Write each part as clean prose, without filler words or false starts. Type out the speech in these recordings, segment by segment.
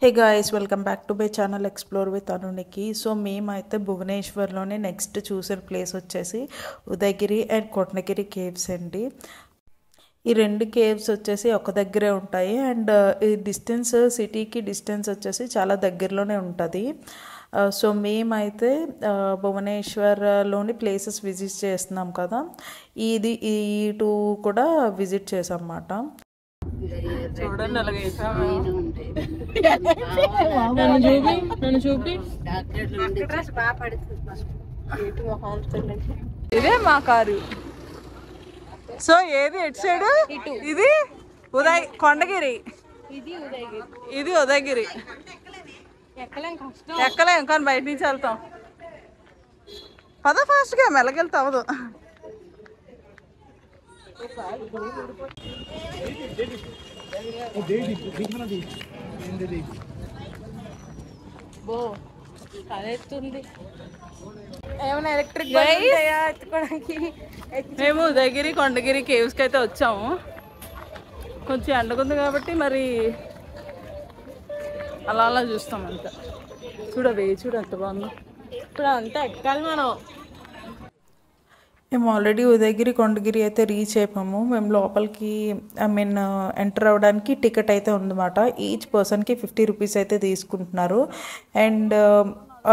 Hey guys, welcome back to my channel explore with అనునికి. So మేమైతే భువనేశ్వర్లోనే next చూసిన ప్లేస్ వచ్చేసి ఉదయగిరి అండ్ కొండగిరి కేవ్స్ అండి. ఈ రెండు కేవ్స్ వచ్చేసి ఒక దగ్గరే ఉంటాయి అండ్ ఈ డిస్టెన్స్ సిటీకి డిస్టెన్స్ వచ్చేసి చాలా దగ్గరలోనే ఉంటుంది. సో మేమైతే భువనేశ్వర్లోని ప్లేసెస్ విజిట్ చేస్తున్నాం కదా, ఈ టూ కూడా విజిట్ చేసాం అన్నమాట. చూడండి నన్ను చూపి ఇదే మా కారు. సో ఏది ఎటు సైడ్? ఇది కొండగిరి, ఇది ఉదయగిరి. ఎక్కలేం కానీ బయట నుంచి వెళ్తాం. పద ఫాస్ట్గా మెల్లగెళ్తా అవదు. ఏమైనా ఎలక్ట్రిక్ మేము ఉదయగిరి కొండగిరి కేవ్స్కి అయితే వచ్చాము. కొంచెం ఎండకుంది కాబట్టి మరి అలా అలా చూస్తాం అంతా. చూడవే చూడ ఎంత బాగుంది. ఇప్పుడు అంతా ఎక్కాలి మనం. మేము ఆల్రెడీ ఉదయగిరి కొండగిరి అయితే రీచ్ అయిపోయాము. మేము లోపలికి ఎంటర్ అవ్వడానికి టికెట్ అయితే ఉందన్నమాట. ఈచ్ పర్సన్కి 50 రూపీస్ అయితే తీసుకుంటున్నారు. అండ్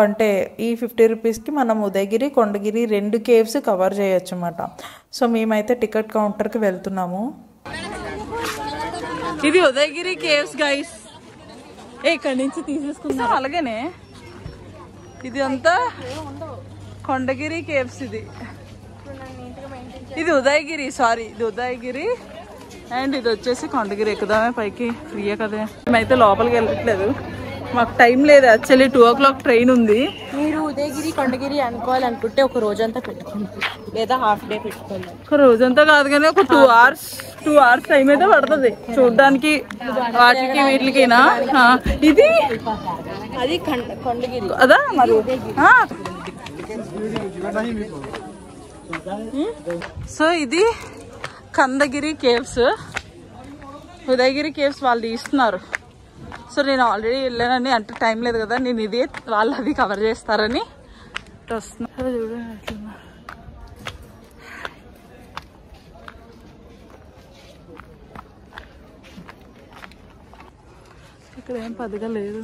అంటే ఈ 50 రూపీస్కి మనం ఉదయగిరి కొండగిరి రెండు కేవ్స్ కవర్ చేయొచ్చు అన్నమాట. సో మేమైతే టికెట్ కౌంటర్కి వెళ్తున్నాము. ఇది ఉదయగిరి కేవ్స్ గైస్. ఇక్కడి నుంచి తీసేసుకుందాం. అలాగనే ఇది అంతా కొండగిరి కేవ్స్. ఇది ఉదయగిరి, సారీ ఇది ఉదయగిరి అండ్ ఇది వచ్చేసి కొండగిరి. ఎక్కుదామే పైకి, ఫ్రీయే కదా. మేమైతే లోపలికి వెళ్ళట్లేదు, మాకు టైం లేదు. యాక్చువల్లీ 2 o'clock ట్రైన్ ఉంది. మీరు ఉదయగిరి కొండగిరి అనుకోవాలనుకుంటే ఒక రోజంతా పెట్టుకోండి, లేదా హాఫ్ డే పెట్టుకోండి. ఒక రోజంతా కాదు కానీ ఒక 2 hours టైం అయితే పడుతుంది చూడడానికి వాటికి వీటికినా. ఇది అది కొండగిరి అదా మరి. సో ఇది కందగిరి కేవ్స్. ఉదయగిరి కేవ్స్ వాళ్ళు తీస్తున్నారు. సో నేను ఆల్రెడీ వెళ్ళానని, అంటే టైం లేదు కదా, నేను ఇది వాళ్ళు అది కవర్ చేస్తారని వస్తున్నారు. చూడండి ఇక్కడ ఏం పదిగా లేదు.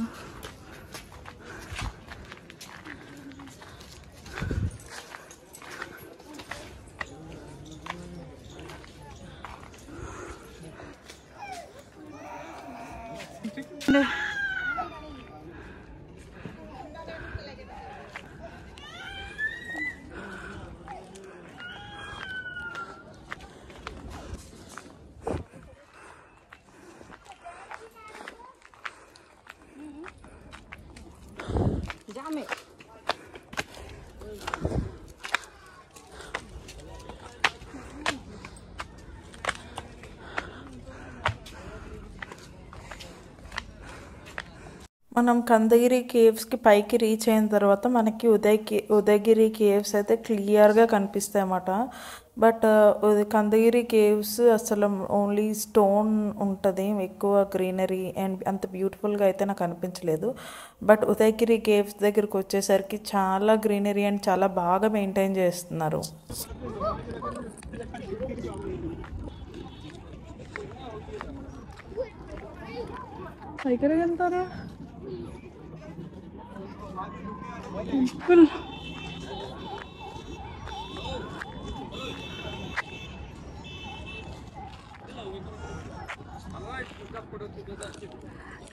మనం కందగిరి కేవ్స్కి పైకి రీచ్ అయిన తర్వాత మనకి ఉదయగిరి కేవ్స్ అయితే క్లియర్గా కనిపిస్తాయి అన్నమాట. బట్ కందగిరి కేవ్స్ అసలు ఓన్లీ స్టోన్ ఉంటుంది, ఎక్కువ గ్రీనరీ అండ్ అంత బ్యూటిఫుల్గా అయితే నాకు అనిపించలేదు. బట్ ఉదయగిరి కేవ్స్ దగ్గరికి వచ్చేసరికి చాలా గ్రీనరీ అండ్ చాలా బాగా మెయింటైన్ చేస్తున్నారు. ఎక్కడికి వెళ్తారా?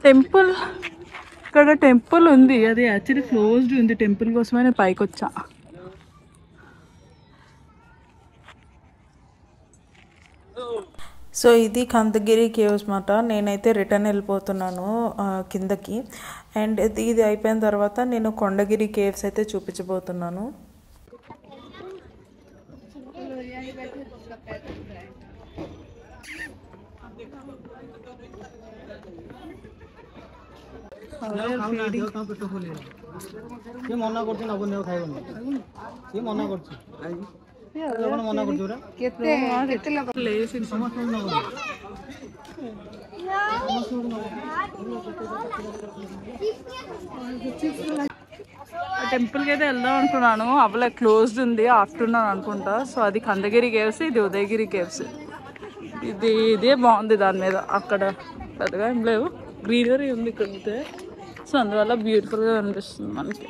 టెంపుల్, ఇక్కడ టెంపుల్ ఉంది. అది యాక్చువల్లీ క్లోజ్డ్ ఉంది. టెంపుల్ కోసమే నేను పైకి వచ్చా. సో ఇది కందగిరి కేవ్స్ మాట. నేనైతే రిటర్న్ వెళ్ళిపోతున్నాను కిందకి. అండ్ ఇది అయిపోయిన తర్వాత నేను కొండగిరి కేవ్స్ అయితే చూపించబోతున్నాను. ମନା କରୁଛି ନବ ଖାଇବନି, ମନା କରୁଛି। టెంపుల్కి అయితే వెళ్దాం అనుకున్నాను, అవ్వలే, క్లోజ్డ్ ఉంది ఆఫ్టర్నూన్ అనుకుంటా. సో అది కందగిరి కేవ్స్, ఇది ఉదయగిరి కేవ్స్. ఇదే బాగుంది దాని మీద. అక్కడ పెద్దగా ఏం లేవు, గ్రీనరీ ఉంది ఇక్కడ అయితే. సో అందువల్ల బ్యూటిఫుల్గా అనిపిస్తుంది మనకి.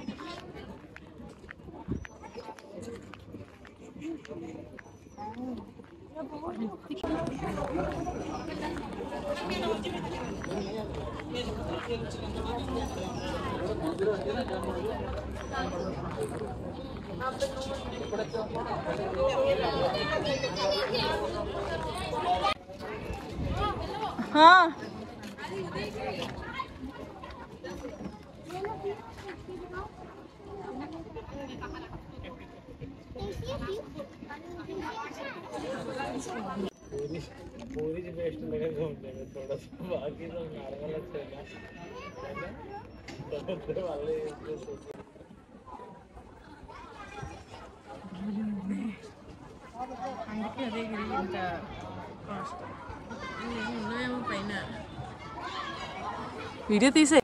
వీడియో తీసే.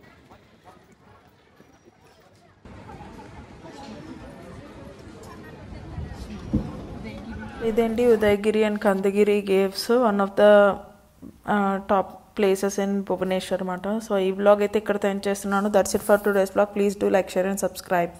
ఇదేంటి Udayagiri and Khandagiri caves, one of the top places in Bhubaneswar అనమాట. సో ఈ వ్లాగ్ అయితే ఇక్కడ ఎండ్ చేస్తున్నాను. That's it for today's vlog. Please do like, share and subscribe.